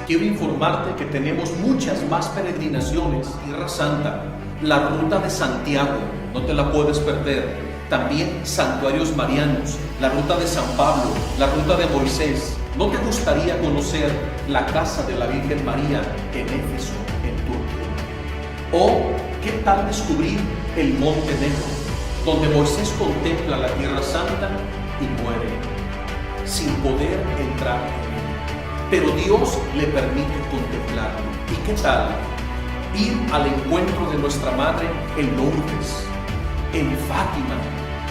quiero informarte que tenemos muchas más peregrinaciones. Tierra Santa, la ruta de Santiago, no te la puedes perder. También santuarios marianos, la ruta de San Pablo, la ruta de Moisés. ¿No te gustaría conocer la casa de la Virgen María en Éfeso, en Turquía? ¿O qué tal descubrir el Monte Negro, donde Moisés contempla la Tierra Santa y muere sin poder entrar en él? Pero Dios le permite contemplarlo. ¿Y qué tal ir al encuentro de nuestra Madre en Lourdes, en Fátima,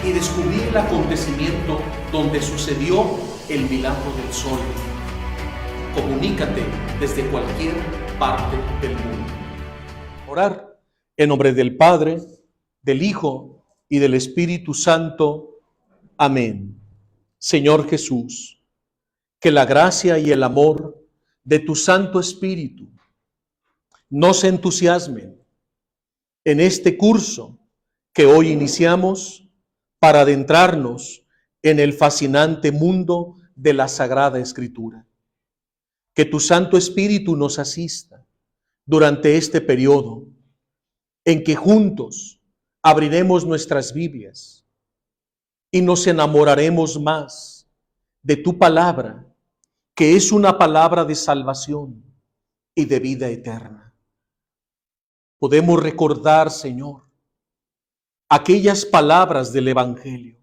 y descubrir el acontecimiento donde sucedió el milagro del sol? Comunícate desde cualquier parte del mundo. Orar en nombre del Padre, del Hijo y del Espíritu Santo. Amén. Señor Jesús, que la gracia y el amor de tu Santo Espíritu nos entusiasmen en este curso que hoy iniciamos para adentrarnos en el fascinante mundo de la Sagrada Escritura. Que tu Santo Espíritu nos asista durante este periodo en que juntos abriremos nuestras Biblias y nos enamoraremos más de tu palabra, que es una palabra de salvación y de vida eterna. Podemos recordar, Señor, aquellas palabras del Evangelio,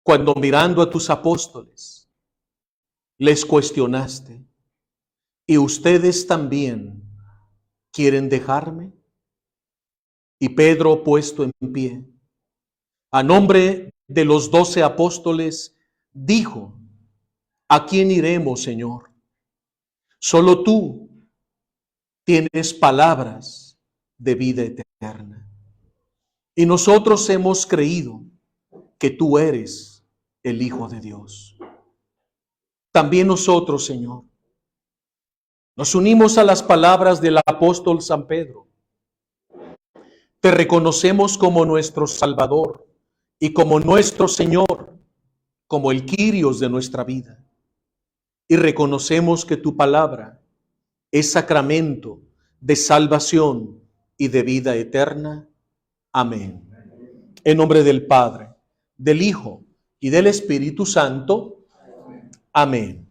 cuando mirando a tus apóstoles, les cuestionaste: ¿y ustedes también quieren dejarme? Y Pedro, puesto en pie, a nombre de los 12 apóstoles, dijo: ¿a quién iremos, Señor? Solo tú tienes palabras de vida eterna. Y nosotros hemos creído que tú eres el Hijo de Dios. También nosotros, Señor, nos unimos a las palabras del apóstol San Pedro. Te reconocemos como nuestro Salvador y como nuestro Señor, como el Kyrios de nuestra vida. Y reconocemos que tu palabra es sacramento de salvación y de vida eterna. Amén. En nombre del Padre, del Hijo y del Espíritu Santo. Amén.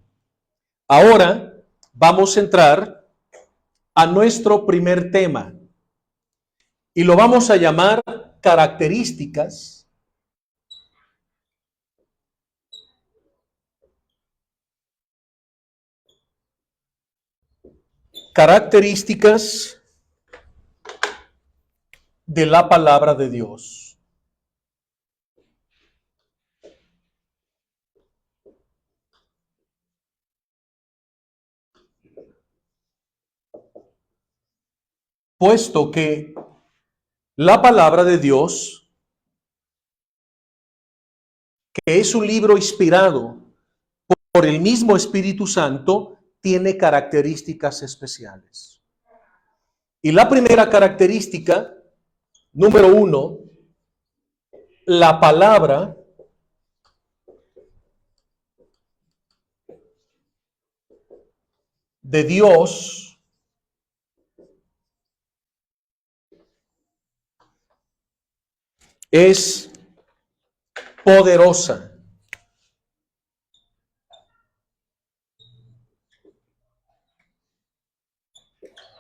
Ahora vamos a entrar a nuestro primer tema y lo vamos a llamar características de la palabra de Dios. Puesto que la palabra de Dios, que es un libro inspirado por el mismo Espíritu Santo, tiene características especiales. Y la primera característica, número 1, la palabra de Dios es poderosa.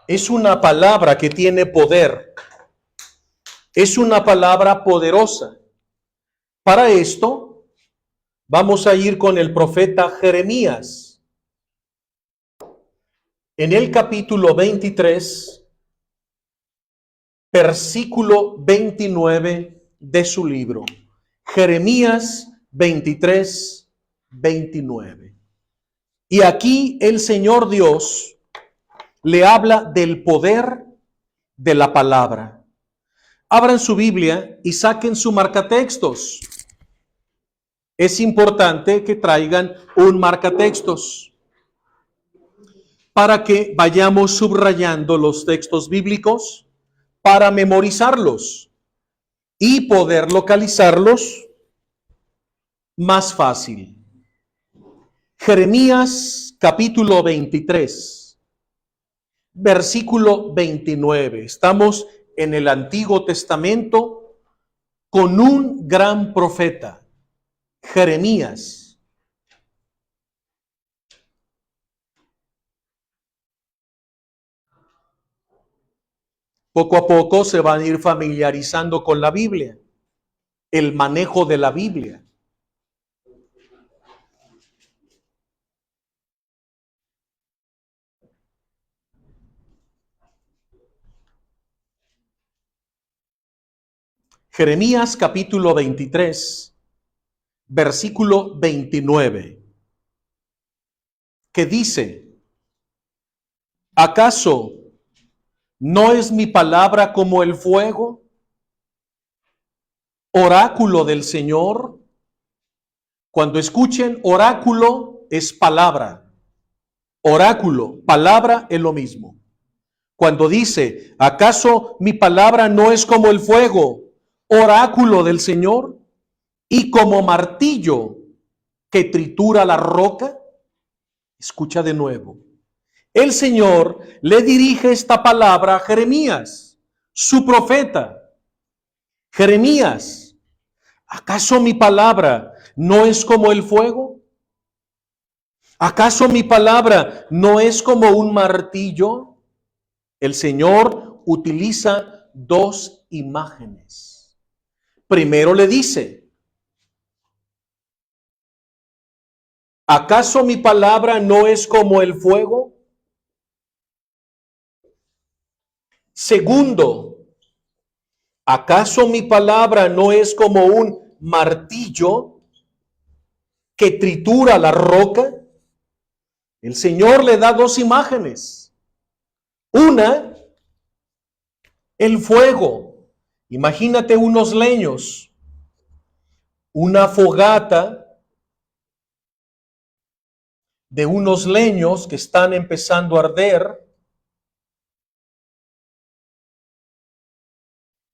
Es una palabra que tiene poder. Es una palabra poderosa. Para esto, vamos a ir con el profeta Jeremías. En el capítulo 23, versículo 29 de su libro. Jeremías 23, 29. Y aquí el Señor Dios le habla del poder de la palabra. Abran su Biblia y saquen su marcatextos. Es importante que traigan un marcatextos para que vayamos subrayando los textos bíblicos para memorizarlos y poder localizarlos más fácil. Jeremías capítulo 23, versículo 29. Estamos en el Antiguo Testamento con un gran profeta, Jeremías. Poco a poco se van a ir familiarizando con la Biblia, el manejo de la Biblia. Jeremías capítulo 23, versículo 29, que dice: ¿acaso no es mi palabra como el fuego, oráculo del Señor? Cuando escuchen, oráculo es palabra. Oráculo, palabra es lo mismo. Cuando dice, ¿acaso mi palabra no es como el fuego, oráculo del Señor, y como martillo que tritura la roca? Escucha de nuevo. El Señor le dirige esta palabra a Jeremías, su profeta. Jeremías, ¿acaso mi palabra no es como el fuego? ¿Acaso mi palabra no es como un martillo? El Señor utiliza dos imágenes. Primero le dice, ¿acaso mi palabra no es como el fuego? Segundo, ¿acaso mi palabra no es como un martillo que tritura la roca? El Señor le da dos imágenes. Una, el fuego. Imagínate unos leños, una fogata de unos leños que están empezando a arder,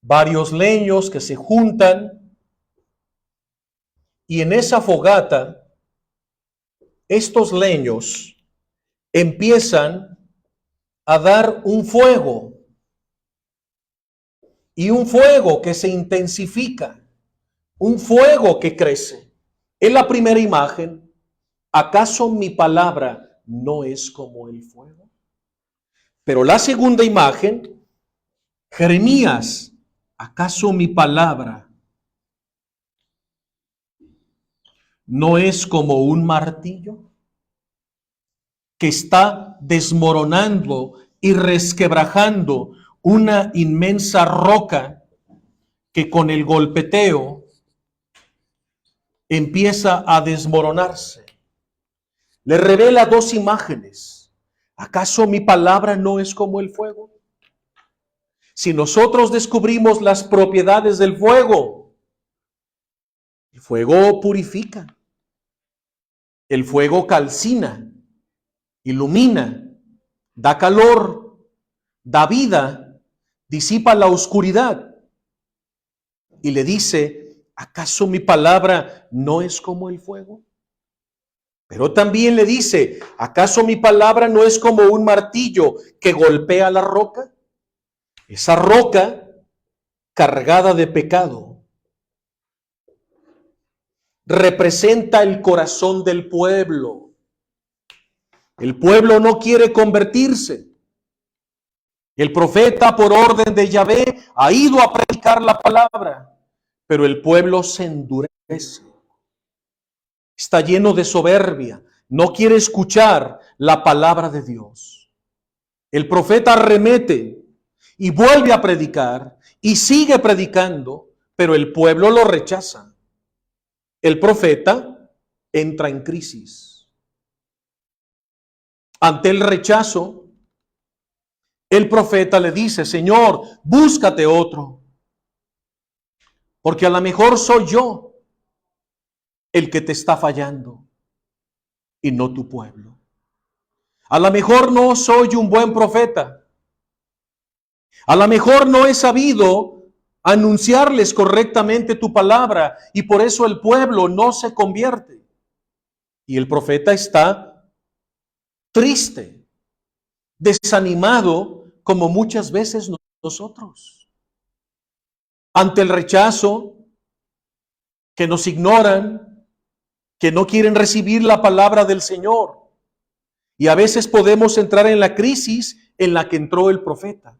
varios leños que se juntan, y en esa fogata, estos leños empiezan a dar un fuego, y un fuego que se intensifica, un fuego que crece. Es la primera imagen. ¿Acaso mi palabra no es como el fuego? Pero la segunda imagen, Jeremías, ¿acaso mi palabra no es como un martillo que está desmoronando y resquebrajando una inmensa roca que con el golpeteo empieza a desmoronarse? Le revela dos imágenes. ¿Acaso mi palabra no es como el fuego? Si nosotros descubrimos las propiedades del fuego, el fuego purifica, el fuego calcina, ilumina, da calor, da vida, disipa la oscuridad. Y le dice, ¿acaso mi palabra no es como el fuego? Pero también le dice, ¿acaso mi palabra no es como un martillo que golpea la roca? Esa roca cargada de pecado representa el corazón del pueblo. El pueblo no quiere convertirse. El profeta, por orden de Yahvé, ha ido a predicar la palabra, pero el pueblo se endurece. Está lleno de soberbia, no quiere escuchar la palabra de Dios. El profeta arremete y vuelve a predicar y sigue predicando, pero el pueblo lo rechaza. El profeta entra en crisis. Ante el rechazo, el profeta le dice, Señor, búscate otro, porque a lo mejor soy yo el que te está fallando y no tu pueblo. A lo mejor no soy un buen profeta. A lo mejor no he sabido anunciarles correctamente tu palabra y por eso el pueblo no se convierte. Y el profeta está triste, desanimado, como muchas veces nosotros. Ante el rechazo, que nos ignoran, que no quieren recibir la palabra del Señor. Y a veces podemos entrar en la crisis en la que entró el profeta.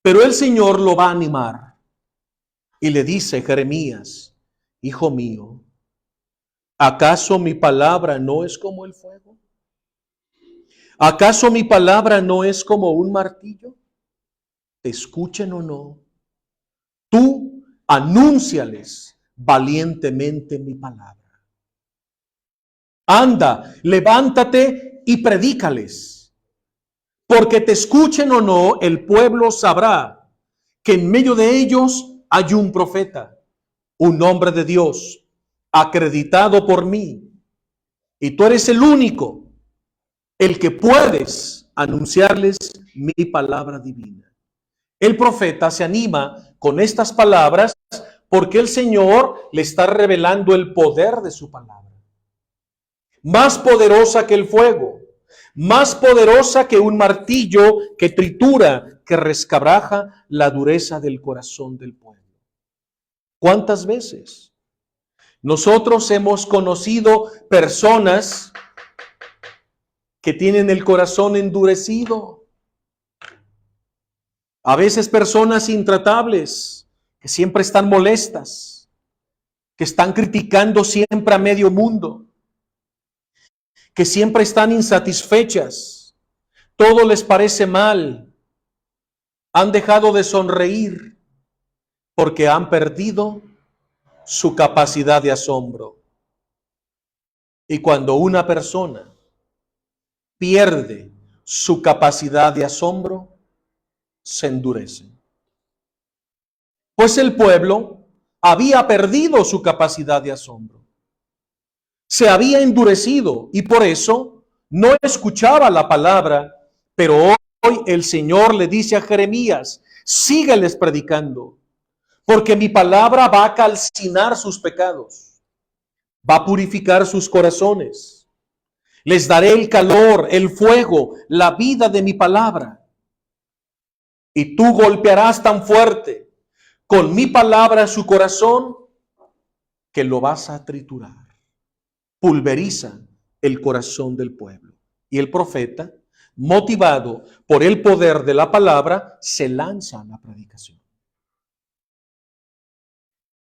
Pero el Señor lo va a animar. Y le dice, Jeremías, hijo mío, ¿acaso mi palabra no es como el fuego? ¿Acaso mi palabra no es como un martillo? ¿Te escuchen o no? Tú anúnciales valientemente mi palabra. Anda, levántate y predícales. Porque te escuchen o no, el pueblo sabrá que en medio de ellos hay un profeta, un hombre de Dios, acreditado por mí. Y tú eres el único, el que puedes anunciarles mi palabra divina. El profeta se anima con estas palabras porque el Señor le está revelando el poder de su palabra. Más poderosa que el fuego, más poderosa que un martillo que tritura, que resquebraja la dureza del corazón del pueblo. ¿Cuántas veces nosotros hemos conocido personas que tienen el corazón endurecido? A veces personas intratables, que siempre están molestas, que están criticando siempre a medio mundo, que siempre están insatisfechas, todo les parece mal, han dejado de sonreír porque han perdido su capacidad de asombro. Y cuando una persona pierde su capacidad de asombro, se endurece. Pues el pueblo había perdido su capacidad de asombro. Se había endurecido y por eso no escuchaba la palabra, pero hoy el Señor le dice a Jeremías, sígueles predicando, porque mi palabra va a calcinar sus pecados, va a purificar sus corazones. Les daré el calor, el fuego, la vida de mi palabra. Y tú golpearás tan fuerte con mi palabra su corazón que lo vas a triturar. Pulveriza el corazón del pueblo. Y el profeta, motivado por el poder de la palabra, se lanza a la predicación.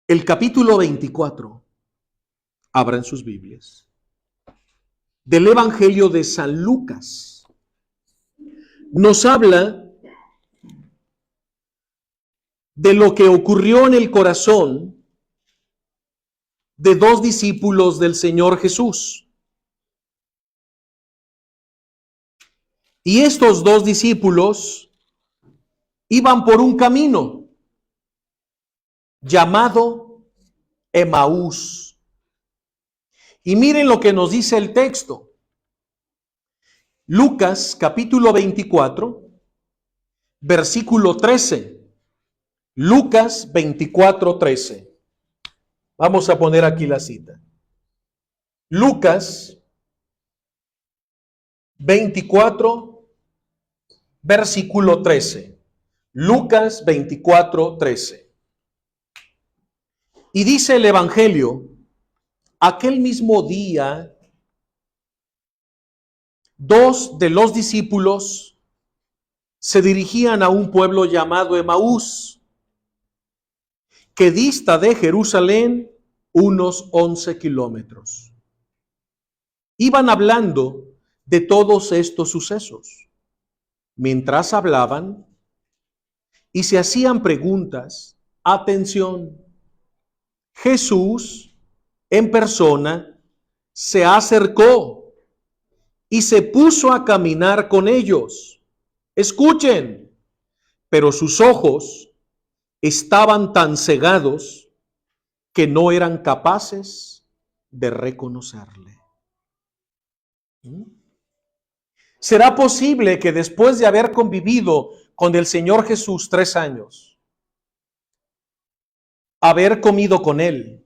El capítulo 24, abran sus Biblias, del Evangelio de San Lucas, nos habla de lo que ocurrió en el corazón de dos discípulos del Señor Jesús. Y estos dos discípulos iban por un camino llamado Emaús. Y miren lo que nos dice el texto. Lucas capítulo 24, versículo 13. Lucas 24, 13. Vamos a poner aquí la cita. Lucas 24, versículo 13. Lucas 24, 13. Y dice el Evangelio, aquel mismo día, dos de los discípulos se dirigían a un pueblo llamado Emaús, que dista de Jerusalén unos 11 kilómetros. Iban hablando de todos estos sucesos. Mientras hablaban y se hacían preguntas, atención, Jesús en persona se acercó y se puso a caminar con ellos. Escuchen, pero sus ojos estaban tan cegados que no eran capaces de reconocerle. ¿Será posible que después de haber convivido con el Señor Jesús 3 años, haber comido con Él,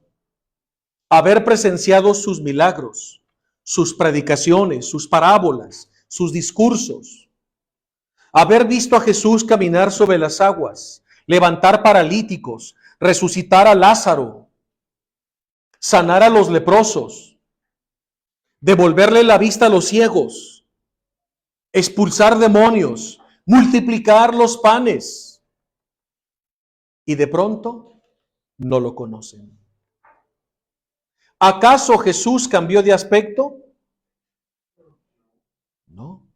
haber presenciado sus milagros, sus predicaciones, sus parábolas, sus discursos. Haber visto a Jesús caminar sobre las aguas, levantar paralíticos, resucitar a Lázaro, sanar a los leprosos, devolverle la vista a los ciegos, expulsar demonios, multiplicar los panes. Y de pronto no lo conocen. ¿Acaso Jesús cambió de aspecto? No.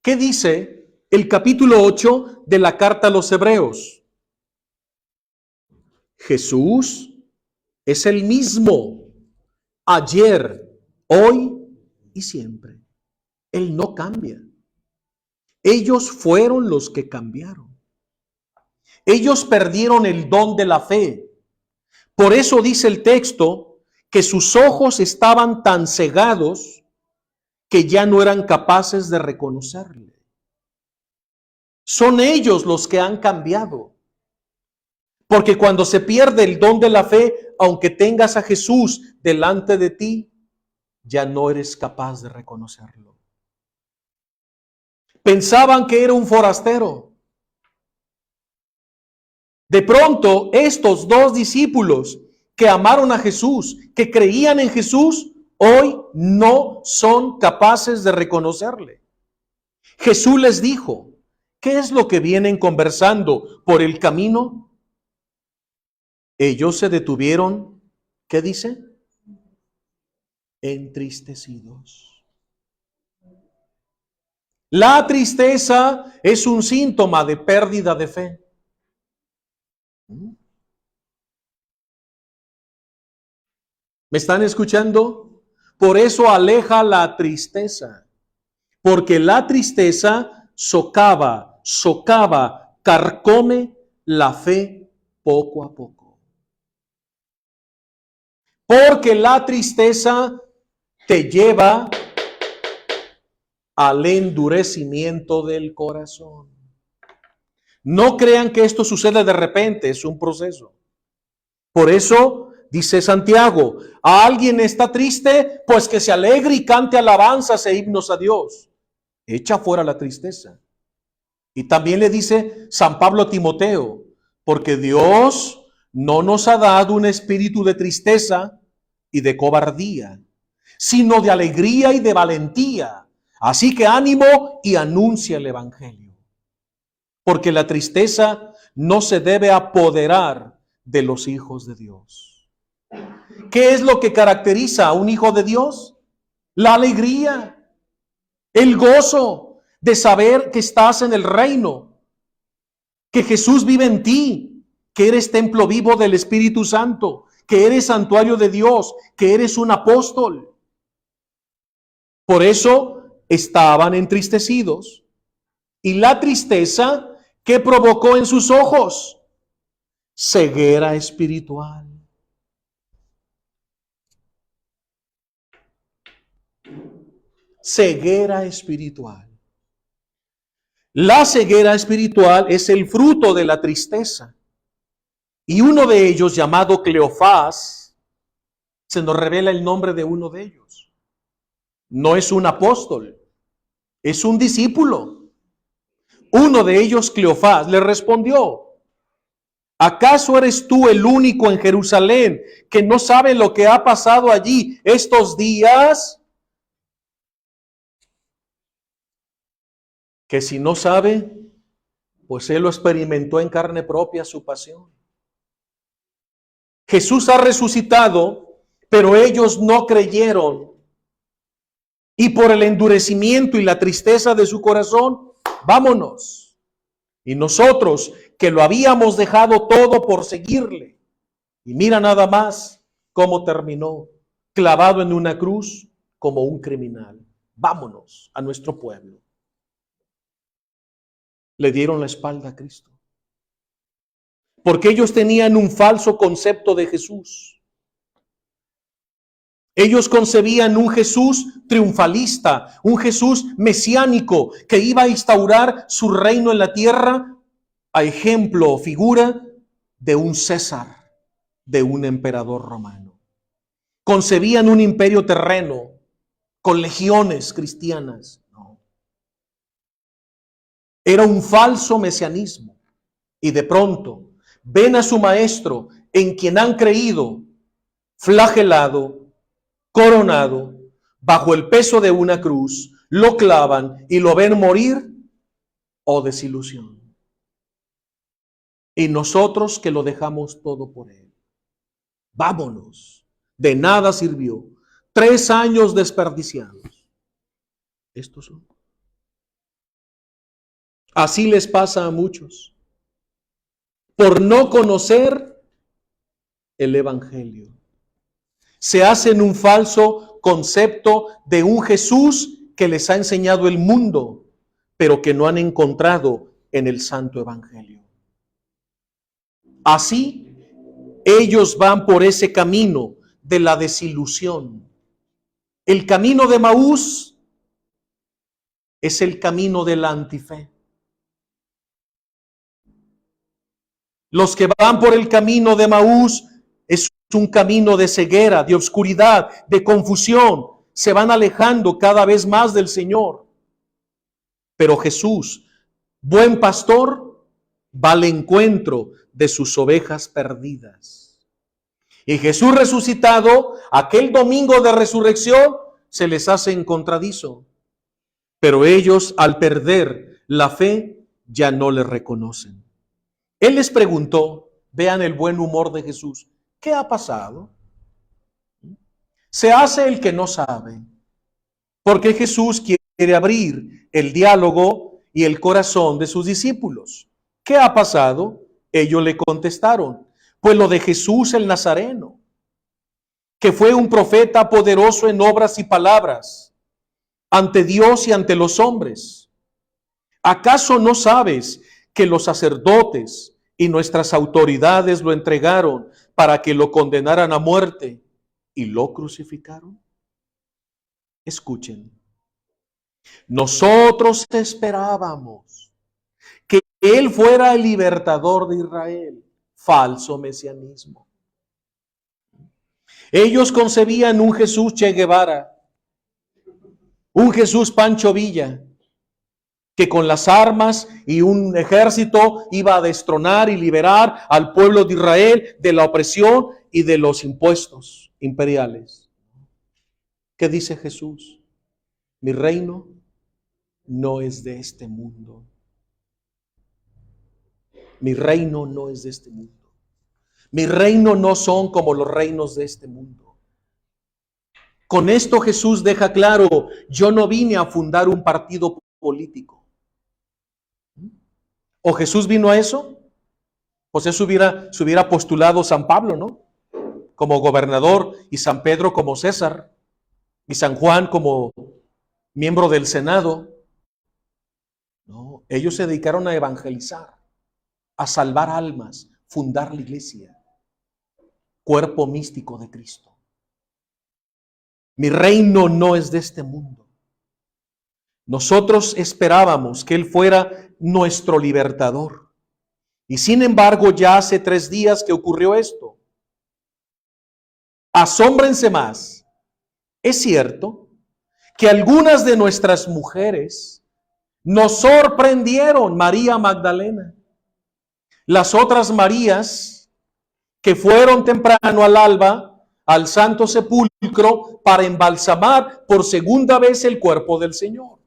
¿Qué dice el capítulo 8 de la carta a los Hebreos? Jesús es el mismo ayer, hoy y siempre. Él no cambia. Ellos fueron los que cambiaron. Ellos perdieron el don de la fe. Por eso dice el texto que sus ojos estaban tan cegados que ya no eran capaces de reconocerle. Son ellos los que han cambiado. Porque cuando se pierde el don de la fe, aunque tengas a Jesús delante de ti, ya no eres capaz de reconocerlo. Pensaban que era un forastero. De pronto, estos dos discípulos que amaron a Jesús, que creían en Jesús, hoy no son capaces de reconocerle. Jesús les dijo, ¿qué es lo que vienen conversando por el camino? Ellos se detuvieron, ¿qué dice? Entristecidos. La tristeza es un síntoma de pérdida de fe. ¿Me están escuchando? Por eso aleja la tristeza, porque la tristeza socava, carcome la fe poco a poco. Porque la tristeza te lleva al endurecimiento del corazón. No crean que esto sucede de repente, es un proceso. Por eso dice Santiago, ¿a alguien está triste? Pues que se alegre y cante alabanzas e himnos a Dios. Echa fuera la tristeza. Y también le dice San Pablo a Timoteo, porque Dios no nos ha dado un espíritu de tristeza y de cobardía, sino de alegría y de valentía. Así que ánimo y anuncia el evangelio. Porque la tristeza no se debe apoderar de los hijos de Dios. ¿Qué es lo que caracteriza a un hijo de Dios? La alegría, el gozo de saber que estás en el reino, que Jesús vive en ti, que eres templo vivo del Espíritu Santo, que eres santuario de Dios, que eres un apóstol. Por eso estaban entristecidos. Y la tristeza, ¿qué provocó en sus ojos? Ceguera espiritual. Ceguera espiritual. La ceguera espiritual es el fruto de la tristeza. Y uno de ellos, llamado Cleofás, se nos revela el nombre de uno de ellos. No es un apóstol, es un discípulo. Uno de ellos, Cleofás, le respondió, ¿acaso eres tú el único en Jerusalén que no sabe lo que ha pasado allí estos días? Que si no sabe, pues él lo experimentó en carne propia su pasión. Jesús ha resucitado, pero ellos no creyeron. Y por el endurecimiento y la tristeza de su corazón, vámonos. Y nosotros, que lo habíamos dejado todo por seguirle. Y mira nada más cómo terminó, clavado en una cruz como un criminal. Vámonos a nuestro pueblo. Le dieron la espalda a Cristo. Porque ellos tenían un falso concepto de Jesús. Ellos concebían un Jesús triunfalista, un Jesús mesiánico que iba a instaurar su reino en la tierra a ejemplo o figura de un César, de un emperador romano. Concebían un imperio terreno, con legiones cristianas. No. Era un falso mesianismo. Y de pronto ven a su maestro, en quien han creído, flagelado, coronado, bajo el peso de una cruz, lo clavan y lo ven morir. Oh, desilusión. Y nosotros que lo dejamos todo por él. Vámonos. De nada sirvió. 3 años desperdiciados. Estos son. Así les pasa a muchos. Por no conocer el Evangelio. Se hacen un falso concepto de un Jesús que les ha enseñado el mundo, pero que no han encontrado en el Santo Evangelio. Así, ellos van por ese camino de la desilusión. El camino de Maús es el camino de la antife. Los que van por el camino de Maús es un camino de ceguera, de oscuridad, de confusión. Se van alejando cada vez más del Señor. Pero Jesús, buen pastor, va al encuentro de sus ovejas perdidas. Y Jesús resucitado, aquel domingo de resurrección, se les hace encontradizo. Pero ellos, al perder la fe, ya no le reconocen. Él les preguntó, vean el buen humor de Jesús, ¿qué ha pasado? Se hace el que no sabe, porque Jesús quiere abrir el diálogo y el corazón de sus discípulos. ¿Qué ha pasado? Ellos le contestaron, pues lo de Jesús el Nazareno, que fue un profeta poderoso en obras y palabras, ante Dios y ante los hombres. ¿Acaso no sabes que los sacerdotes y nuestras autoridades lo entregaron para que lo condenaran a muerte y lo crucificaron? Escuchen. Nosotros esperábamos que Él fuera el libertador de Israel. Falso mesianismo. Ellos concebían un Jesús Che Guevara, un Jesús Pancho Villa, que con las armas y un ejército iba a destronar y liberar al pueblo de Israel de la opresión y de los impuestos imperiales. ¿Qué dice Jesús? Mi reino no es de este mundo. Mi reino no es de este mundo. Mi reino no son como los reinos de este mundo. Con esto Jesús deja claro, yo no vine a fundar un partido político. ¿O Jesús vino a eso? Pues eso se hubiera postulado San Pablo, ¿no? Como gobernador, y San Pedro como César, y San Juan como miembro del Senado. No, ellos se dedicaron a evangelizar, a salvar almas, fundar la iglesia, cuerpo místico de Cristo. Mi reino no es de este mundo. Nosotros esperábamos que Él fuera nuestro libertador. Y sin embargo, ya hace 3 días que ocurrió esto. Asómbrense más. Es cierto que algunas de nuestras mujeres nos sorprendieron, María Magdalena. Las otras Marías que fueron temprano al alba al Santo Sepulcro para embalsamar por segunda vez el cuerpo del Señor.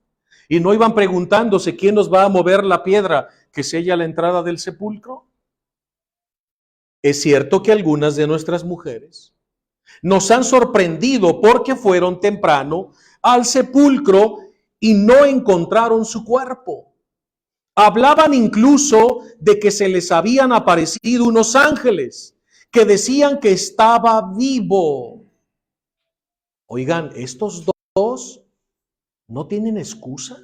Y no iban preguntándose quién nos va a mover la piedra que sella la entrada del sepulcro. Es cierto que algunas de nuestras mujeres nos han sorprendido porque fueron temprano al sepulcro y no encontraron su cuerpo. Hablaban incluso de que se les habían aparecido unos ángeles que decían que estaba vivo. Oigan, estos dos ¿no tienen excusa?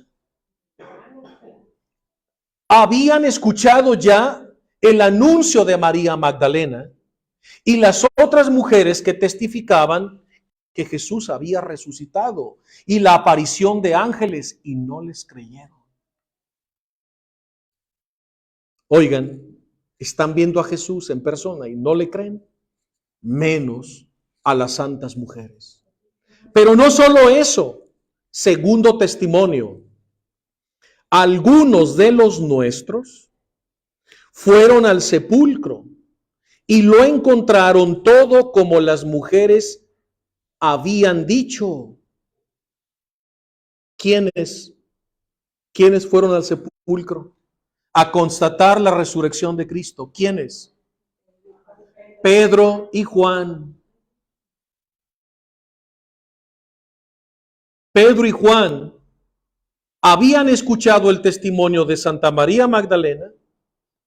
Habían escuchado ya el anuncio de María Magdalena y las otras mujeres que testificaban que Jesús había resucitado y la aparición de ángeles y no les creyeron. Oigan, están viendo a Jesús en persona y no le creen, menos a las santas mujeres. Pero no solo eso. segundo testimonio. Algunos de los nuestros fueron al sepulcro y lo encontraron todo como las mujeres habían dicho. ¿Quiénes fueron al sepulcro a constatar la resurrección de Cristo? ¿Quiénes? Pedro y Juan. Pedro y Juan habían escuchado el testimonio de Santa María Magdalena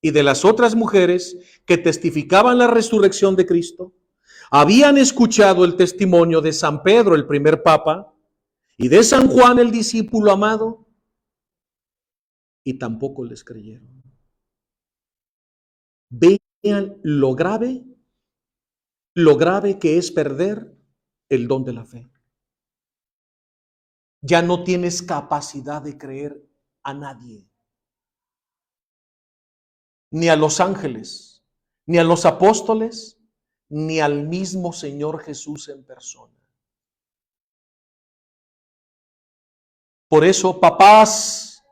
y de las otras mujeres que testificaban la resurrección de Cristo. Habían escuchado el testimonio de San Pedro, el primer papa, y de San Juan, el discípulo amado, y tampoco les creyeron. Vean lo grave que es perder el don de la fe. Ya no tienes capacidad de creer a nadie, ni a los ángeles, ni a los apóstoles, ni al mismo Señor Jesús en persona. Por eso, papás,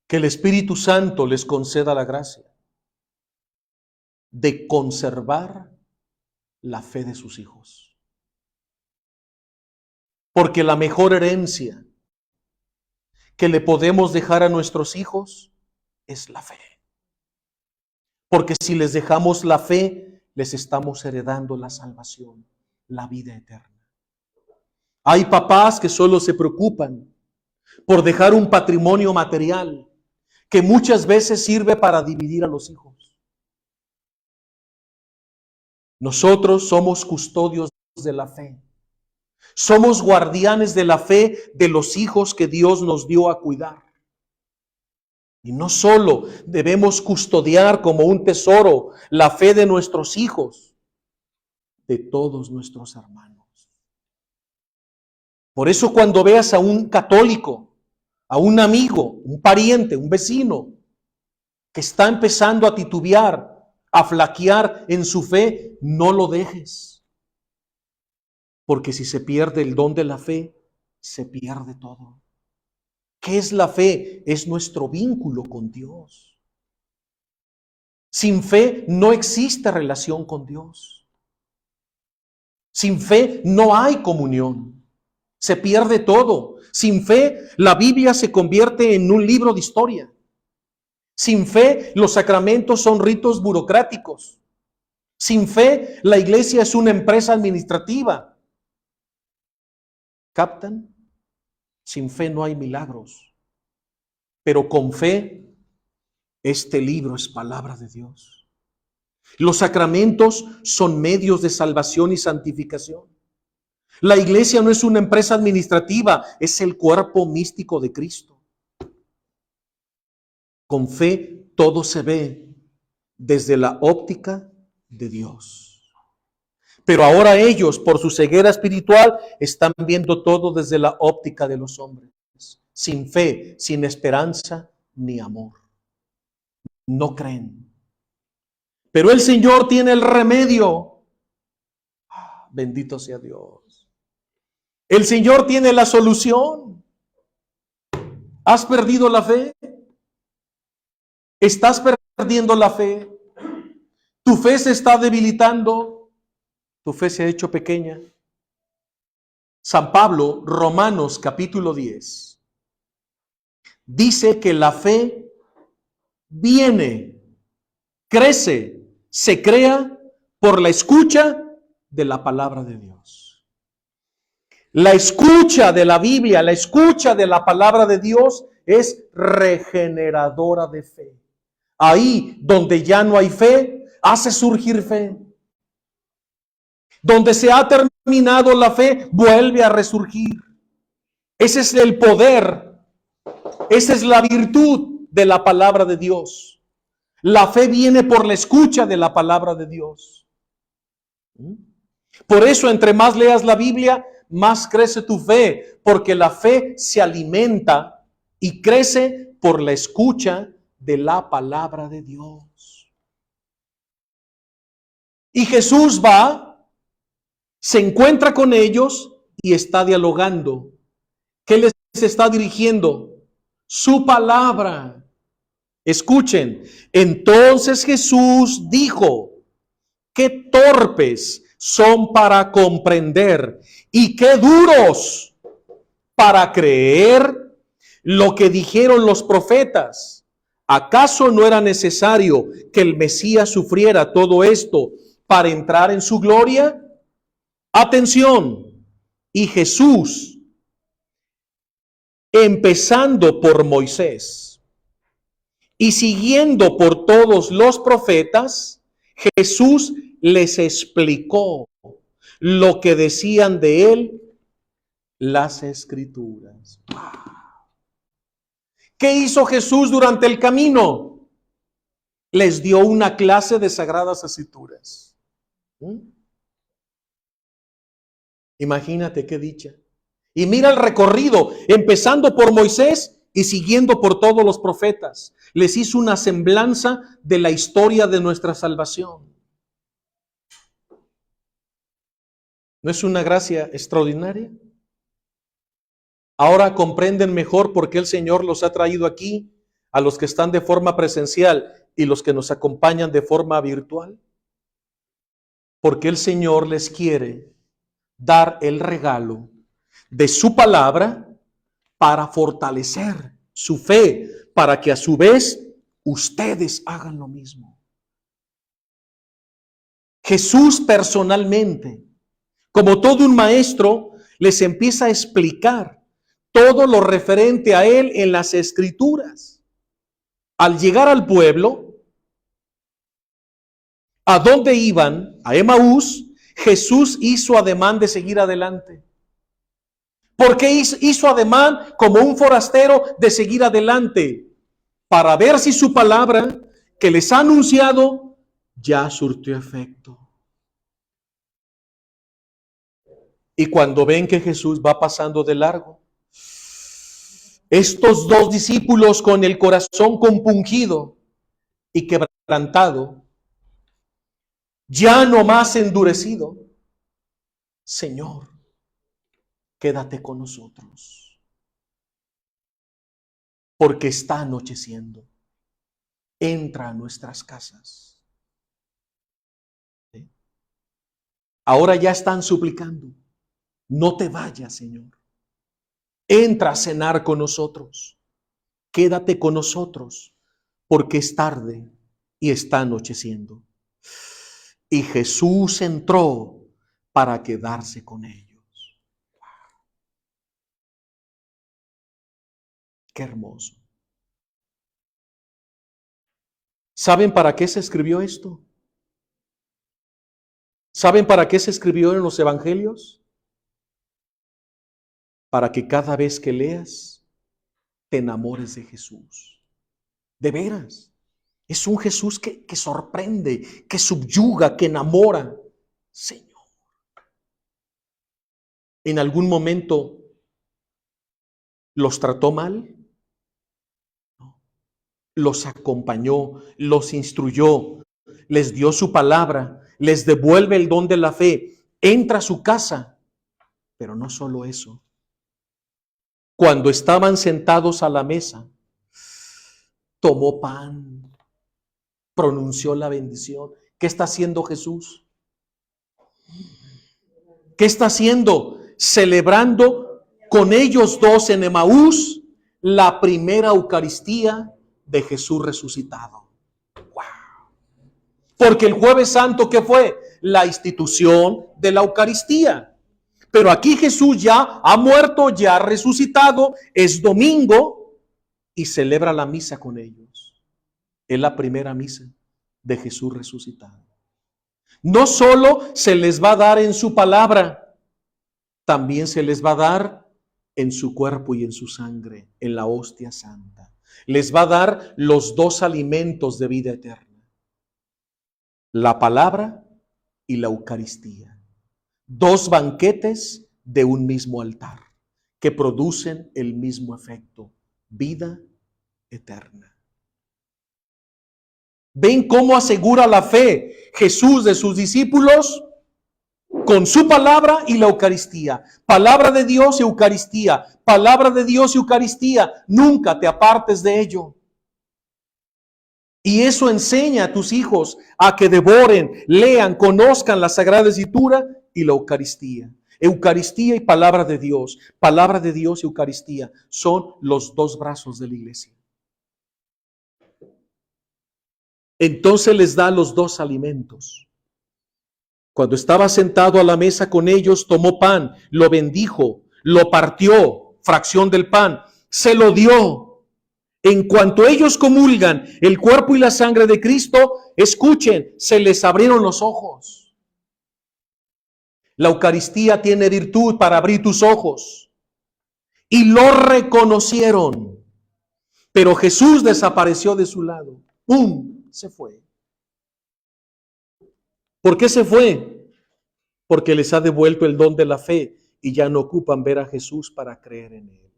que el Espíritu Santo les conceda la gracia de conservar la fe de sus hijos. Porque la mejor herencia que le podemos dejar a nuestros hijos es la fe. Porque si les dejamos la fe, les estamos heredando la salvación, la vida eterna. Hay papás que solo se preocupan por dejar un patrimonio material que muchas veces sirve para dividir a los hijos. Nosotros somos custodios de la fe. Somos guardianes de la fe de los hijos que Dios nos dio a cuidar. Y no solo debemos custodiar como un tesoro la fe de nuestros hijos, de todos nuestros hermanos. Por eso cuando veas a un católico, a un amigo, un pariente, un vecino, que está empezando a titubear, a flaquear en su fe, no lo dejes. Porque si se pierde el don de la fe, se pierde todo. ¿Qué es la fe? Es nuestro vínculo con Dios. Sin fe no existe relación con Dios. Sin fe no hay comunión. Se pierde todo. Sin fe, la Biblia se convierte en un libro de historia. Sin fe, los sacramentos son ritos burocráticos. Sin fe, la iglesia es una empresa administrativa. ¿Captan? Sin fe no hay milagros. Pero con fe, este libro es palabra de Dios. Los sacramentos son medios de salvación y santificación. La iglesia no es una empresa administrativa, es el cuerpo místico de Cristo. Con fe todo se ve desde la óptica de Dios. Pero ahora ellos, por su ceguera espiritual, están viendo todo desde la óptica de los hombres. Sin fe, sin esperanza, ni amor. No creen. Pero el Señor tiene el remedio. Bendito sea Dios. El Señor tiene la solución. ¿Has perdido la fe? ¿Estás perdiendo la fe? ¿Tu fe se está debilitando? ¿Tu fe se ha hecho pequeña? San Pablo, Romanos capítulo 10, dice que la fe viene, crece, se crea por la escucha de la palabra de Dios. La escucha de la Biblia, la escucha de la palabra de Dios es regeneradora de fe. Ahí donde ya no hay fe, hace surgir fe. Donde se ha terminado la fe, vuelve a resurgir. Ese es el poder, esa es la virtud de la palabra de Dios. La fe viene por la escucha de la palabra de Dios. Por eso, entre más leas la Biblia, más crece tu fe, porque la fe se alimenta y crece por la escucha de la palabra de Dios. Y Jesús va, se encuentra con ellos y está dialogando. ¿Qué les está dirigiendo? Su palabra. Escuchen, entonces Jesús dijo, qué torpes son para comprender y qué duros para creer lo que dijeron los profetas. ¿Acaso no era necesario que el Mesías sufriera todo esto para entrar en su gloria? Atención, y Jesús, empezando por Moisés y siguiendo por todos los profetas, Jesús les explicó lo que decían de él las Escrituras. ¿Qué hizo Jesús durante el camino? Les dio una clase de sagradas escrituras. Imagínate qué dicha. Y mira el recorrido, empezando por Moisés y siguiendo por todos los profetas. Les hizo una semblanza de la historia de nuestra salvación. ¿No es una gracia extraordinaria? Ahora comprenden mejor por qué el Señor los ha traído aquí, a los que están de forma presencial y los que nos acompañan de forma virtual. Porque el Señor les quiere dar el regalo de su palabra para fortalecer su fe, para que a su vez ustedes hagan lo mismo. Jesús personalmente, como todo un maestro, les empieza a explicar todo lo referente a él en las Escrituras. Al llegar al pueblo, ¿a dónde iban? A Emaús. Jesús hizo ademán de seguir adelante. ¿Por qué hizo ademán como un forastero de seguir adelante? Para ver si su palabra que les ha anunciado ya surtió efecto. Y cuando ven que Jesús va pasando de largo, estos dos discípulos con el corazón compungido y quebrantado, ya no más endurecido, Señor, quédate con nosotros, porque está anocheciendo. Entra a nuestras casas. ¿Sí? Ahora ya están suplicando, no te vayas, Señor. Entra a cenar con nosotros. Quédate con nosotros, porque es tarde y está anocheciendo. Y Jesús entró para quedarse con ellos. Qué hermoso. ¿Saben para qué se escribió esto? ¿Saben para qué se escribió en los evangelios? Para que cada vez que leas, te enamores de Jesús. De veras. Es un Jesús que sorprende, que subyuga, que enamora. Señor. ¿En algún momento los trató mal? No. Los acompañó, los instruyó, les dio su palabra, les devuelve el don de la fe, entra a su casa. Pero no solo eso. Cuando estaban sentados a la mesa, tomó pan, pronunció la bendición. ¿Qué está haciendo Jesús? ¿Qué está haciendo? Celebrando con ellos dos en Emaús la primera Eucaristía de Jesús resucitado. ¡Wow! Porque el Jueves Santo, ¿qué fue? La institución de la Eucaristía. Pero aquí Jesús ya ha muerto, ya ha resucitado, es domingo y celebra la misa con ellos. Es la primera misa de Jesús resucitado. No solo se les va a dar en su palabra, también se les va a dar en su cuerpo y en su sangre, en la hostia santa. Les va a dar los dos alimentos de vida eterna: la palabra y la Eucaristía. Dos banquetes de un mismo altar que producen el mismo efecto: vida eterna. ¿Ven cómo asegura la fe Jesús de sus discípulos? con su palabra y la Eucaristía. Palabra de Dios y Eucaristía. Palabra de Dios y Eucaristía. Nunca te apartes de ello. Y eso enseña a tus hijos a que devoren, lean, conozcan la Sagrada Escritura y la Eucaristía. Eucaristía y palabra de Dios. Palabra de Dios y Eucaristía son los dos brazos de la iglesia. Entonces les da los dos alimentos. Cuando estaba sentado a la mesa con ellos, tomó pan, lo bendijo, lo partió, fracción del pan, se lo dio. En cuanto ellos comulgan el cuerpo y la sangre de Cristo, escuchen, se les abrieron los ojos. La Eucaristía tiene virtud para abrir tus ojos. Y lo reconocieron. Pero Jesús desapareció de su lado. ¡Pum! Se fue. ¿Por qué se fue? Porque les ha devuelto el don de la fe y ya no ocupan ver a Jesús para creer en Él.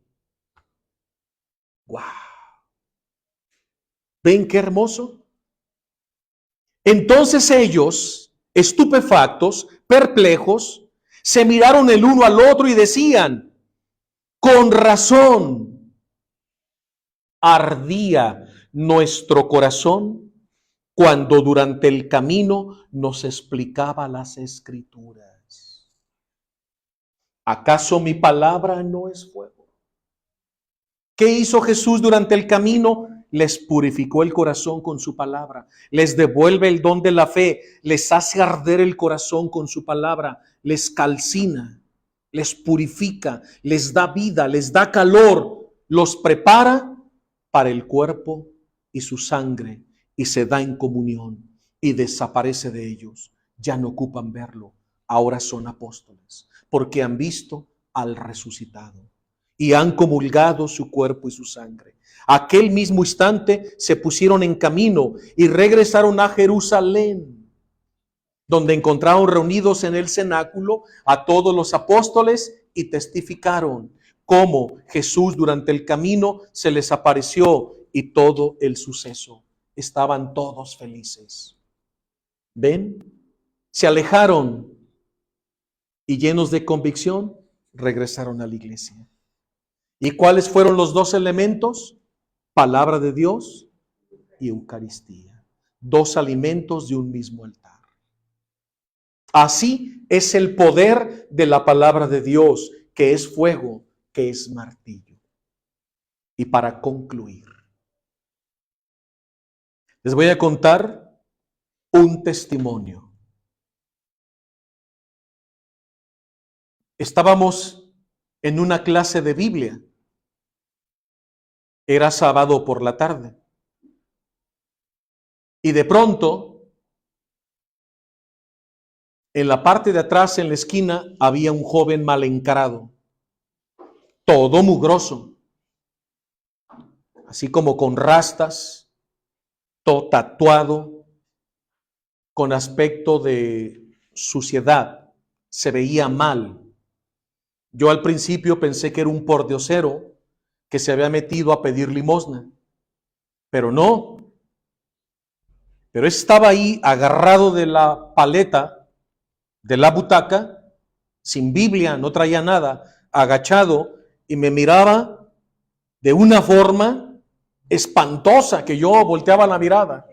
¡Wow! ¿Ven qué hermoso? Entonces ellos, estupefactos, perplejos, se miraron el uno al otro y decían, con razón, ardía nuestro corazón cuando durante el camino nos explicaba las Escrituras. ¿Acaso mi palabra no es fuego? ¿Qué hizo Jesús durante el camino? Les purificó el corazón con su palabra, les devuelve el don de la fe, les hace arder el corazón con su palabra, les calcina, les purifica, les da vida, les da calor, los prepara para el cuerpo y su sangre y se da en comunión y desaparece de ellos. Ya no ocupan verlo, ahora son apóstoles porque han visto al resucitado y han comulgado su cuerpo y su sangre. Aquel mismo instante se pusieron en camino y regresaron a Jerusalén, donde encontraron reunidos en el cenáculo a todos los apóstoles y testificaron cómo Jesús durante el camino se les apareció y todo el suceso. Estaban todos felices. ¿Ven? Se alejaron y llenos de convicción regresaron a la iglesia. ¿Y cuáles fueron los dos elementos? Palabra de Dios y Eucaristía. Dos alimentos de un mismo altar. Así es el poder de la palabra de Dios, que es fuego, que es martillo. Y para concluir, les voy a contar un testimonio. Estábamos en una clase de Biblia. Era sábado por la tarde. Y de pronto, en la parte de atrás, en la esquina, había un joven mal encarado, todo mugroso, así como con rastas, todo tatuado, con aspecto de suciedad, se veía mal. Yo al principio pensé que era un pordiosero que se había metido a pedir limosna, pero no. Pero estaba ahí agarrado de la paleta, de la butaca, sin Biblia, no traía nada, agachado, y me miraba de una forma espantosa que yo volteaba la mirada.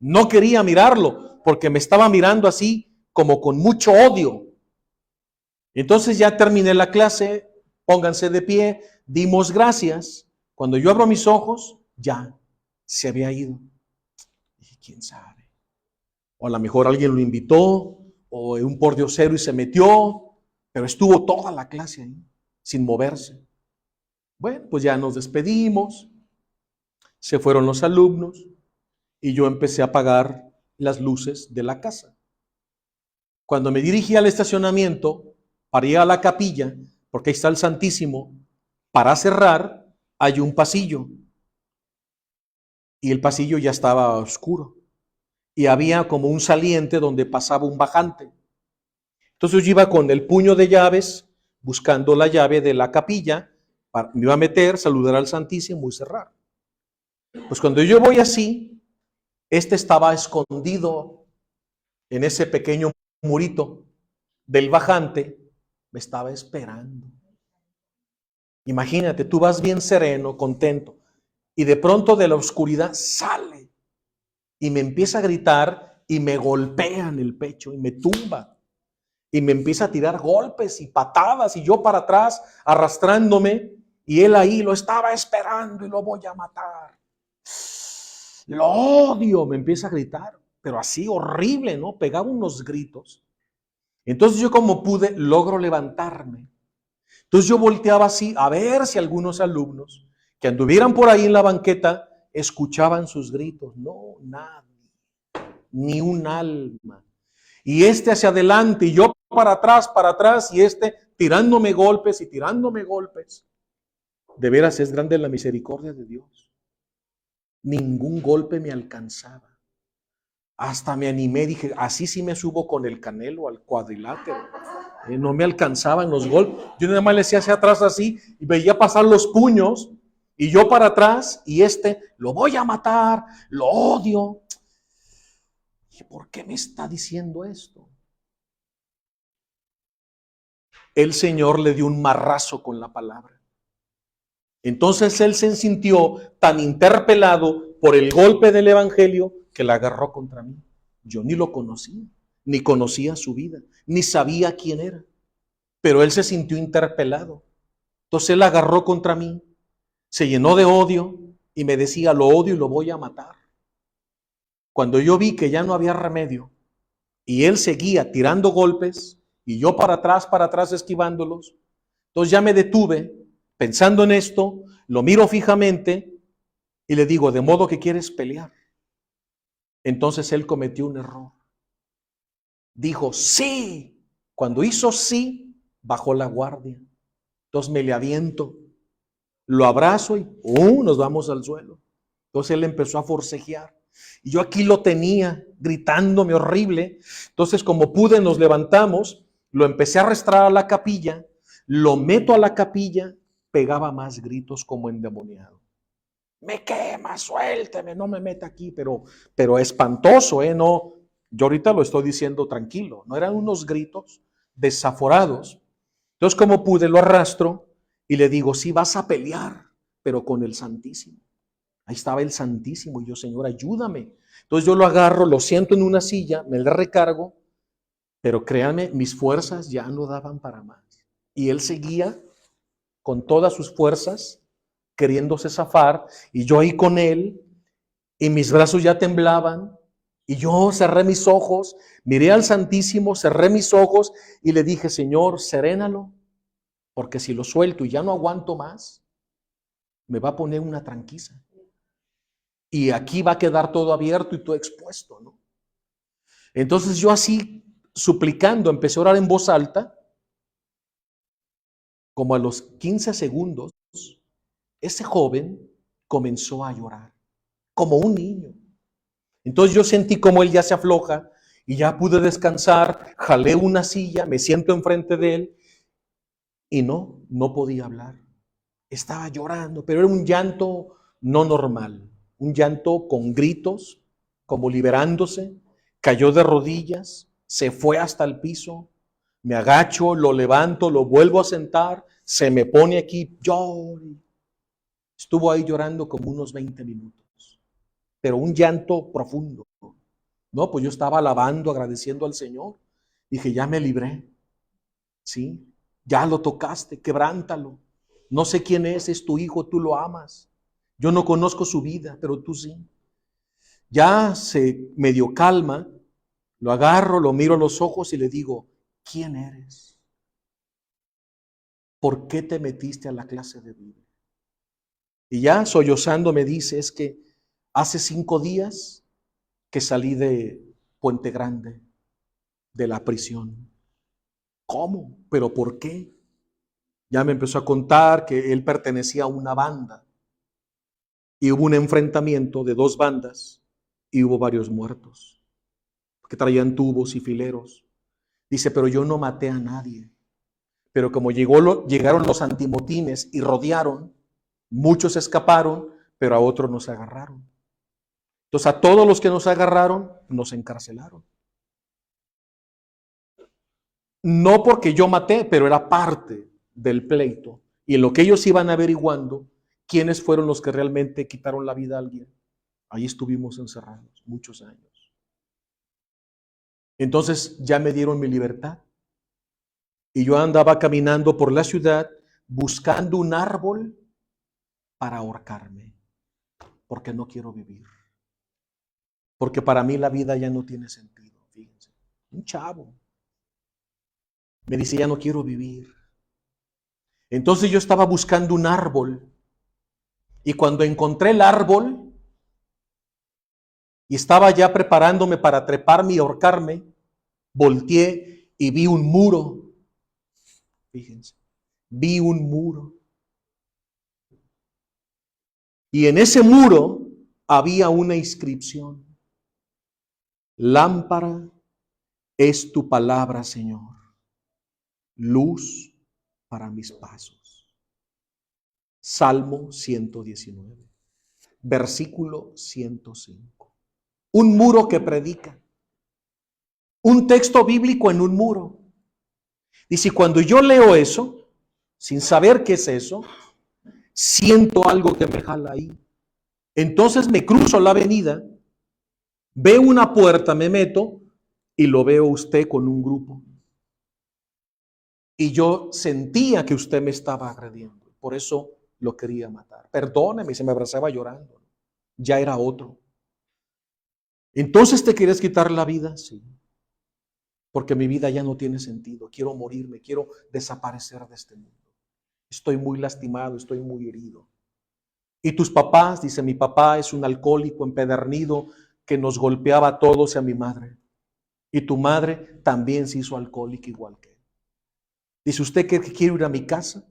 No quería mirarlo, porque me estaba mirando así como con mucho odio. Entonces ya terminé la clase, pónganse de pie, dimos gracias. Cuando yo abro mis ojos, ya se había ido. Dije, ¿quién sabe? O a lo mejor alguien lo invitó, o un pordiosero y se metió, pero estuvo toda la clase ahí, sin moverse. Bueno, pues ya nos despedimos, se fueron los alumnos y yo empecé a apagar las luces de la casa. Cuando me dirigí al estacionamiento para ir a la capilla, porque ahí está el Santísimo, para cerrar, hay un pasillo. Y el pasillo ya estaba oscuro. Y había como un saliente donde pasaba un bajante. Entonces yo iba con el puño de llaves, buscando la llave de la capilla, me iba a meter, saludar al Santísimo y cerrar. Pues cuando yo voy así, este estaba escondido en ese pequeño murito del bajante me estaba esperando. Imagínate, tú vas bien sereno, contento, y de pronto de la oscuridad sale y me empieza a gritar y me golpea en el pecho y me tumba y me empieza a tirar golpes y patadas y yo para atrás arrastrándome y él ahí lo estaba esperando y lo voy a matar. Lo odio, me empieza a gritar, pero así horrible, ¿no? Pegaba unos gritos. Entonces yo como pude logro levantarme. Entonces yo volteaba así a ver si algunos alumnos que anduvieran por ahí en la banqueta escuchaban sus gritos. No, nadie, ni un alma. Y hacia adelante y yo para atrás y tirándome golpes y tirándome golpes. De veras es grande la misericordia de Dios. Ningún golpe me alcanzaba. Hasta me animé, dije, así sí me subo con el Canelo al cuadrilátero. No me alcanzaban los golpes. Yo nada más le hacía hacia atrás así y veía pasar los puños y yo para atrás y lo voy a matar, lo odio. ¿Y por qué me está diciendo esto? El Señor le dio un marrazo con la palabra. Entonces él se sintió tan interpelado por el golpe del evangelio que la agarró contra mí. Yo ni lo conocía, ni conocía su vida, ni sabía quién era. Pero él se sintió interpelado. Entonces él agarró contra mí, se llenó de odio y me decía, lo odio y lo voy a matar. Cuando yo vi que ya no había remedio y él seguía tirando golpes y yo para atrás esquivándolos, entonces ya me detuve pensando en esto, lo miro fijamente y le digo, ¿de modo que quieres pelear? Entonces él cometió un error. Dijo, sí. Cuando hizo sí, bajó la guardia. Entonces me le aviento, lo abrazo y nos vamos al suelo. Entonces él empezó a forcejear. Y yo aquí lo tenía, gritándome horrible. Entonces como pude nos levantamos, lo empecé a arrastrar a la capilla, lo meto a la capilla, pegaba más gritos como endemoniado. Me quema, suélteme, no me meta aquí, pero espantoso, no. Yo ahorita lo estoy diciendo tranquilo, no eran unos gritos desaforados. Entonces como pude lo arrastro y le digo, sí vas a pelear, pero con el Santísimo. Ahí estaba el Santísimo y yo, Señor, ayúdame. Entonces yo lo agarro, lo siento en una silla, me le recargo, pero créanme, mis fuerzas ya no daban para más. Y él seguía con todas sus fuerzas, queriéndose zafar, y yo ahí con él, y mis brazos ya temblaban, y yo cerré mis ojos, miré al Santísimo, cerré mis ojos, y le dije, Señor, serénalo, porque si lo suelto y ya no aguanto más, me va a poner una tranquiza. Y aquí va a quedar todo abierto y todo expuesto, ¿no? Entonces yo así, suplicando, empecé a orar en voz alta. Como a los 15 segundos, ese joven comenzó a llorar, como un niño. Entonces yo sentí como él ya se afloja y ya pude descansar, jalé una silla, me siento enfrente de él y no podía hablar. Estaba llorando, pero era un llanto no normal, un llanto con gritos, como liberándose. Cayó de rodillas, se fue hasta el piso, me agacho, lo levanto, lo vuelvo a sentar, se me pone aquí, llora. Estuvo ahí llorando como unos 20 minutos, pero un llanto profundo. No, pues yo estaba alabando, agradeciendo al Señor. Dije, ya me libré, ¿sí? Ya lo tocaste, quebrántalo. No sé quién es tu hijo, tú lo amas. Yo no conozco su vida, pero tú sí. Ya se medio calma, lo agarro, lo miro a los ojos y le digo, ¿quién eres? ¿Por qué te metiste a la clase de Biblia? Y ya sollozando me dice, es que hace 5 días que salí de Puente Grande, de la prisión. ¿Cómo? ¿Pero por qué? Ya me empezó a contar que él pertenecía a una banda y hubo un enfrentamiento de 2 bandas y hubo varios muertos que traían tubos y fileros. Dice, pero yo no maté a nadie. Pero como llegaron los antimotines y rodearon, muchos escaparon, pero a otros nos agarraron. Entonces a todos los que nos agarraron, nos encarcelaron. No porque yo maté, pero era parte del pleito. Y en lo que ellos iban averiguando, quiénes fueron los que realmente quitaron la vida a alguien. Ahí estuvimos encerrados muchos años. Entonces ya me dieron mi libertad. Y yo andaba caminando por la ciudad buscando un árbol para ahorcarme. Porque no quiero vivir. Porque para mí la vida ya no tiene sentido. Fíjense. Un chavo. Me dice, ya no quiero vivir. Entonces yo estaba buscando un árbol. Y cuando encontré el árbol y estaba ya preparándome para treparme y ahorcarme, volteé y vi un muro. Fíjense, vi un muro. Y en ese muro había una inscripción. Lámpara es tu palabra, Señor. Luz para mis pasos. Salmo 119, versículo 105. Un muro que predica. Un texto bíblico en un muro. Dice, cuando yo leo eso, sin saber qué es eso, siento algo que me jala ahí. Entonces me cruzo la avenida, veo una puerta, me meto y lo veo usted con un grupo. Y yo sentía que usted me estaba agrediendo. Por eso lo quería matar. Perdóneme, se me abrazaba llorando. Ya era otro. Entonces, ¿te quieres quitar la vida? Sí. Porque mi vida ya no tiene sentido. Quiero morirme, quiero desaparecer de este mundo. Estoy muy lastimado, estoy muy herido. Y tus papás, dice, mi papá es un alcohólico empedernido que nos golpeaba a todos y a mi madre. Y tu madre también se hizo alcohólica igual que él. Dice, ¿usted que quiere ir a mi casa?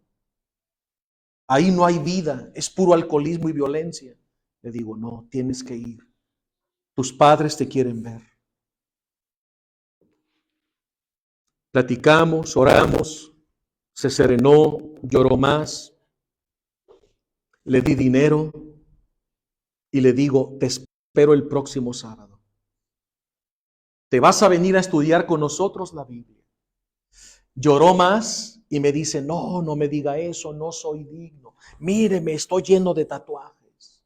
Ahí no hay vida, es puro alcoholismo y violencia. Le digo, no, tienes que ir. Tus padres te quieren ver. Platicamos, oramos, se serenó, lloró más. Le di dinero y le digo, te espero el próximo sábado. Te vas a venir a estudiar con nosotros la Biblia. Lloró más y me dice, no, no me diga eso, no soy digno. Míreme, estoy lleno de tatuajes.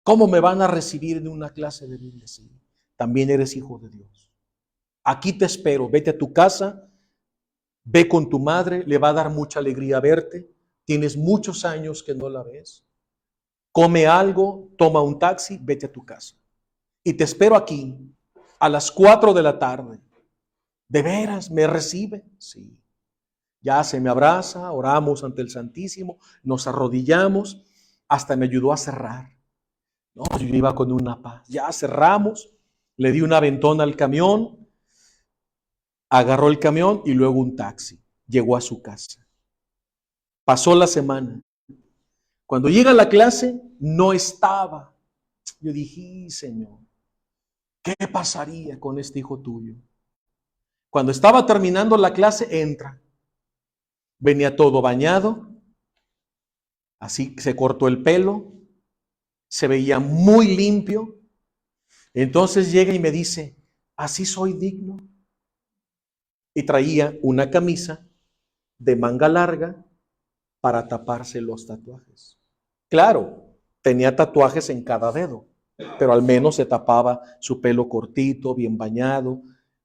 ¿Cómo me van a recibir en una clase de Biblia? Sí, también eres hijo de Dios. Aquí te espero, vete a tu casa, ve con tu madre, le va a dar mucha alegría verte. Tienes muchos años que no la ves. Come algo, toma un taxi, vete a tu casa. Y te espero aquí a las 4 de la tarde. ¿De veras me recibe? Sí. Ya se me abraza, oramos ante el Santísimo, nos arrodillamos, hasta me ayudó a cerrar. No, yo iba con una paz. Ya cerramos, le di un aventón al camión, agarró el camión y luego un taxi. Llegó a su casa. Pasó la semana. Cuando llega a la clase, no estaba. Yo dije, Señor, ¿qué pasaría con este hijo tuyo? Cuando estaba terminando la clase, entra. Venía todo bañado, así se cortó el pelo, se veía muy limpio. Entonces llega y me dice, ¿así soy digno? Y traía una camisa de manga larga para taparse los tatuajes. Claro, tenía tatuajes en cada dedo, pero al menos se tapaba su pelo cortito, bien bañado,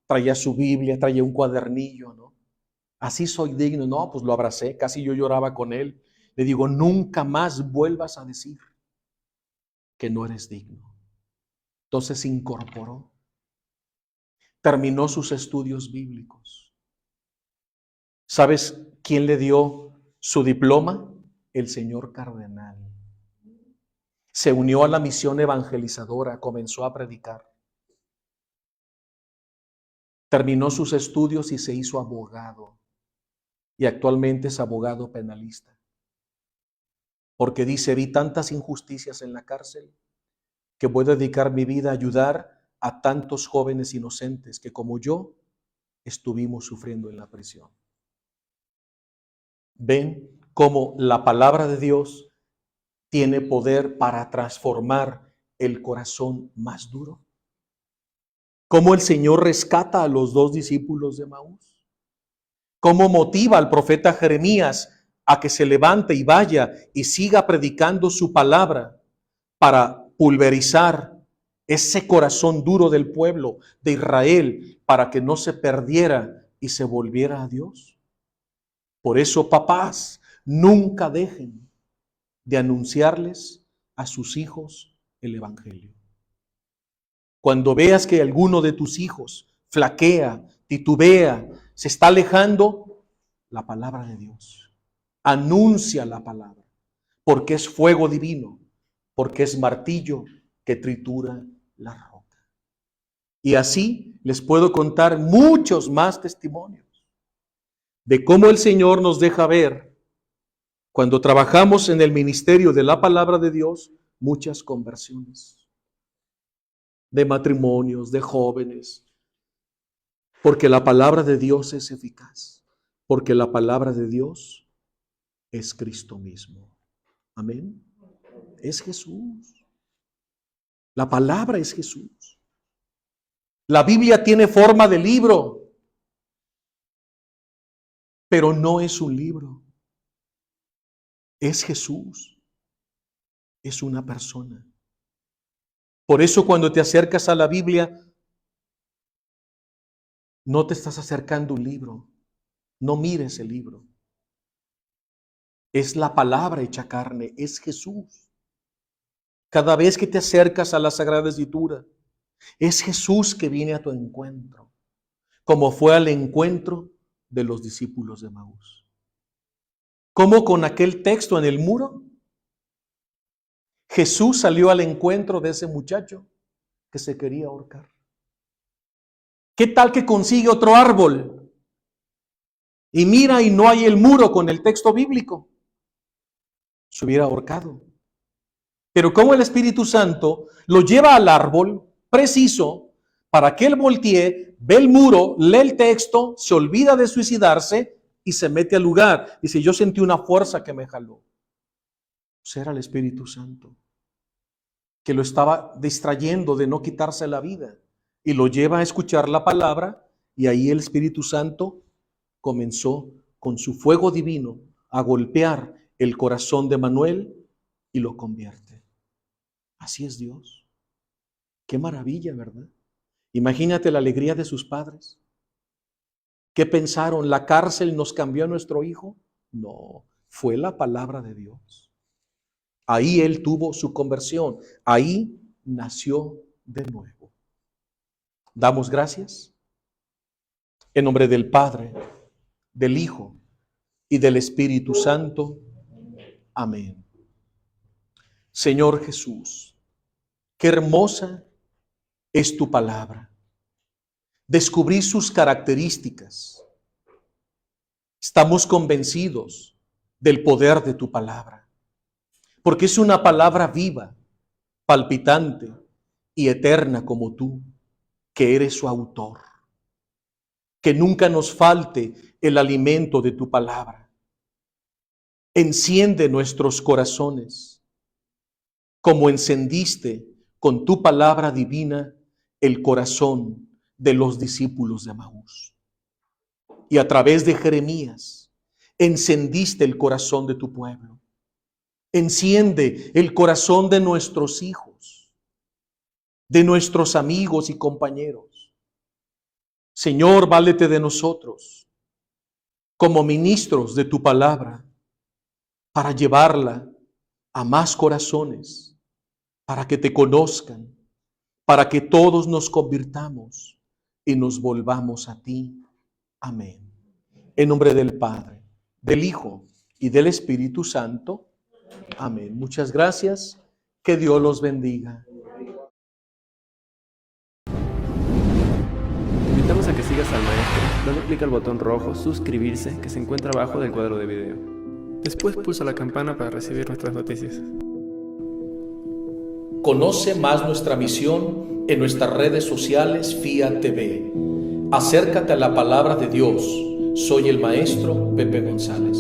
traía su Biblia, traía un cuadernillo, ¿no? Así soy digno. No, pues lo abracé, casi yo lloraba con él. Le digo, nunca más vuelvas a decir que no eres digno. Entonces se incorporó. Terminó sus estudios bíblicos. ¿Sabes quién le dio su diploma? El señor cardenal. Se unió a la misión evangelizadora, comenzó a predicar. Terminó sus estudios y se hizo abogado. Y actualmente es abogado penalista. Porque dice, vi tantas injusticias en la cárcel que voy a dedicar mi vida a ayudar a tantos jóvenes inocentes que como yo estuvimos sufriendo en la prisión. ¿Ven cómo la palabra de Dios tiene poder para transformar el corazón más duro? cómo el Señor rescata a los 2 discípulos de Emaús, cómo motiva al profeta Jeremías a que se levante y vaya y siga predicando su palabra para pulverizar ese corazón duro del pueblo de Israel para que no se perdiera y se volviera a Dios. Por eso, papás, nunca dejen de anunciarles a sus hijos el Evangelio. Cuando veas que alguno de tus hijos flaquea, titubea, se está alejando, la palabra de Dios. Anuncia la palabra, porque es fuego divino, porque es martillo que tritura la roca. Y así les puedo contar muchos más testimonios de cómo el Señor nos deja ver, cuando trabajamos en el ministerio de la palabra de Dios, muchas conversiones de matrimonios, de jóvenes, porque la palabra de Dios es eficaz, porque la palabra de Dios es Cristo mismo. Amén. Es Jesús. La palabra es Jesús. La Biblia tiene forma de libro, pero no es un libro. Es Jesús. Es una persona. Por eso cuando te acercas a la Biblia, no te estás acercando a un libro. No mires el libro. Es la palabra hecha carne, es Jesús. Cada vez que te acercas a la Sagrada Escritura, es Jesús que viene a tu encuentro, como fue al encuentro de los discípulos de Emaús. Como con aquel texto en el muro, Jesús salió al encuentro de ese muchacho que se quería ahorcar. ¿Qué tal que consigue otro árbol? Y mira y no hay el muro con el texto bíblico. Se hubiera ahorcado. Pero como el Espíritu Santo lo lleva al árbol preciso para que él voltee, ve el muro, lee el texto, se olvida de suicidarse y se mete al lugar. Dice, yo sentí una fuerza que me jaló. Pues era el Espíritu Santo, que lo estaba distrayendo de no quitarse la vida. Y lo lleva a escuchar la palabra, y ahí el Espíritu Santo comenzó con su fuego divino a golpear el corazón de Manuel y lo convierte. Así es Dios. Qué maravilla, ¿verdad? Imagínate la alegría de sus padres. ¿Qué pensaron? ¿La cárcel nos cambió a nuestro hijo? No, fue la palabra de Dios. Ahí él tuvo su conversión. Ahí nació de nuevo. Damos gracias en nombre del Padre, del Hijo y del Espíritu Santo. Amén. Señor Jesús, qué hermosa es tu palabra. Descubrí sus características. Estamos convencidos del poder de tu palabra, porque es una palabra viva, palpitante y eterna como tú, que eres su autor. Que nunca nos falte el alimento de tu palabra. Enciende nuestros corazones, como encendiste con tu palabra divina el corazón de los discípulos de Emaús. Y a través de Jeremías, encendiste el corazón de tu pueblo. Enciende el corazón de nuestros hijos, de nuestros amigos y compañeros. Señor, válete de nosotros como ministros de tu palabra para llevarla a más corazones, para que te conozcan, para que todos nos convirtamos y nos volvamos a ti. Amén. En nombre del Padre, del Hijo y del Espíritu Santo. Amén. Muchas gracias. Que Dios los bendiga. Te invitamos a que sigas al maestro dando clic al botón rojo suscribirse que se encuentra abajo del cuadro de video. Después pulsa la campana para recibir nuestras noticias. Conoce más nuestra misión en nuestras redes sociales FIA TV. Acércate a la palabra de Dios. Soy el maestro Pepe González.